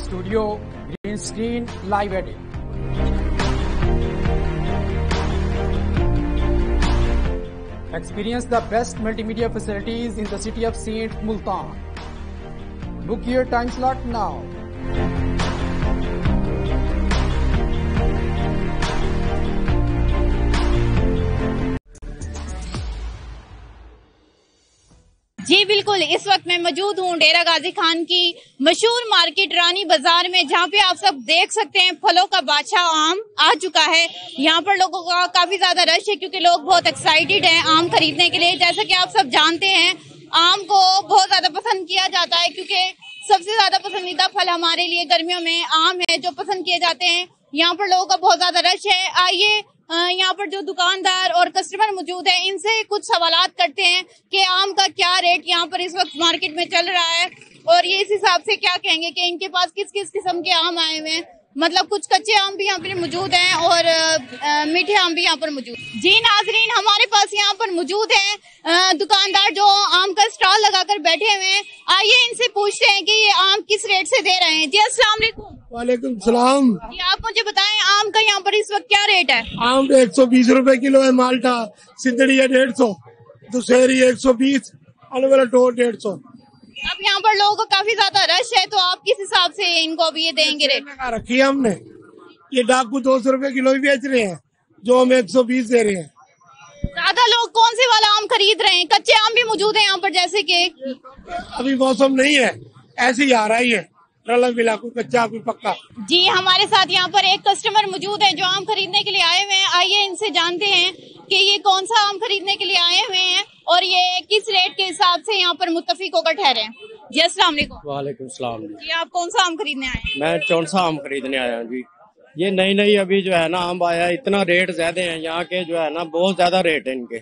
Studio, green screen, live edit. Experience the best multimedia facilities in the city of Saint Multan. Book your time slot now. جی بالکل، اس وقت میں موجود ہوں ڈیرہ غازی خان کی مشہور مارکیٹ رانی بازار میں، جہاں پہ آپ سب دیکھ سکتے ہیں پھلوں کا بادشاہ آم آ چکا ہے۔ یہاں پر لوگوں کا کافی زیادہ رش ہے کیونکہ لوگ بہت ایکسائٹیڈ ہیں آم خریدنے کے لیے۔ جیسا کہ آپ سب جانتے ہیں آم کو بہت زیادہ پسند کیا جاتا ہے کیونکہ سب سے زیادہ پسندیدہ پھل ہمارے لیے گرمیوں میں آم ہے جو پسند کیے جاتے ہیں۔ یہاں پر لوگوں کا بہت زیادہ رش ہے۔ آئیے یہاں پر جو دکاندار اور کسٹمر موجود ہیں ان سے کچھ سوالات کرتے ہیں کہ آم کا کیا ریٹ یہاں پر اس وقت مارکیٹ میں چل رہا ہے، اور یہ اس حساب سے کیا کہیں گے کہ ان کے پاس کس کس قسم کے آم آئے ہوئے ہیں۔ مطلب کچھ کچے آم بھی یہاں پر موجود ہیں اور میٹھے آم بھی یہاں پر موجود ہیں۔ جی ناظرین، ہمارے پاس یہاں پر موجود ہیں دکاندار جو آم کا اسٹال لگا کر بیٹھے ہوئے ہیں۔ آئیے ان سے پوچھتے ہیں کہ یہ آم کس ریٹ سے دے رہے ہیں۔ جی السلام علیکم۔ وعلیکم السلام۔ جی آپ مجھے بتائیں آم کا یہاں پر اس وقت کیا ریٹ ہے؟ آم 120 روپے کلو ہے، مالٹا سندڑی ہے 150، دسہری 120، الویرا 150۔ اب یہاں پر لوگوں کو کافی زیادہ رش ہے تو آپ کس حساب سے ان کو ابھی یہ دیں گے ریٹ؟ رکھی ہے ہم نے، یہ ڈاکو 200 روپے کلو بھی بیچ رہے ہیں جو ہم 120 دے رہے ہیں۔ زیادہ لوگ کون سے والا آم خرید رہے ہیں؟ کچے آم بھی موجود ہیں یہاں پر، جیسے کہ ابھی موسم نہیں ہے، ایسے ہی آ رہا ہی ہے، رلا ملا، کوئی کچا کوئی پکا۔ جی ہمارے ساتھ یہاں پر ایک کسٹمر موجود ہے جو آم خریدنے کے لیے آئے ہوئے ہیں۔ آئیے ان سے جانتے ہیں کہ یہ کون سا آم خریدنے کے لیے آئے ہوئے ہیں اور یہ کس ریٹ کے حساب سے یہاں پر متفق ہو کر ٹھہرے ہیں۔ جی السلام علیکم۔ وعلیکم السلام جی آپ کون سا آم خریدنے آئے ہیں؟ میں چونسا آم خریدنے آیا ہوں جی۔ یہ نئی ابھی جو ہے نا آم آیا ہے، اتنا ریٹ زیادہ ہیں یہاں کے، جو ہے نا بہت زیادہ ریٹ ہے ان کے،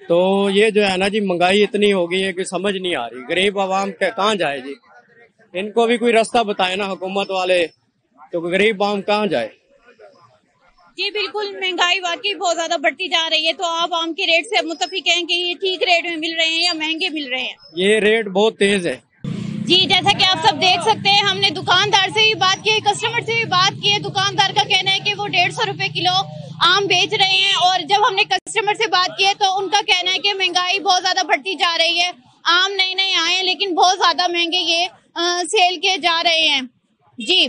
تو یہ جو ہے نا جی مہنگائی اتنی ہو گئی ہے کہ سمجھ نہیں آ رہی، غریب عوام کہاں جائے جی، ان کو بھی کوئی راستہ بتائے نا حکومت والے، تو غریب عوام کہاں جائے۔ جی بالکل، مہنگائی واقعی بہت زیادہ بڑھتی جا رہی ہے، تو آپ آم کے ریٹ سے متفق ہیں کہ یہ ٹھیک ریٹ میں مل رہے ہیں یا مہنگے مل رہے ہیں؟ یہ ریٹ بہت تیز ہے جی جیسا کہ آپ سب دیکھ سکتے ہیں، ہم نے دکاندار سے بھی بات کی، کسٹمر سے بھی بات کی ہے۔ دکاندار کا کہنا ہے کہ وہ 150 روپے کلو آم بیچ رہے ہیں، اور جب ہم نے کسٹمر سے بات کی ہے تو ان کا کہنا ہے کہ مہنگائی بہت زیادہ بڑھتی جا رہی ہے، آم نئے آئے ہیں لیکن بہت زیادہ مہنگے یہ سیل کیے جا رہے ہیں۔ جی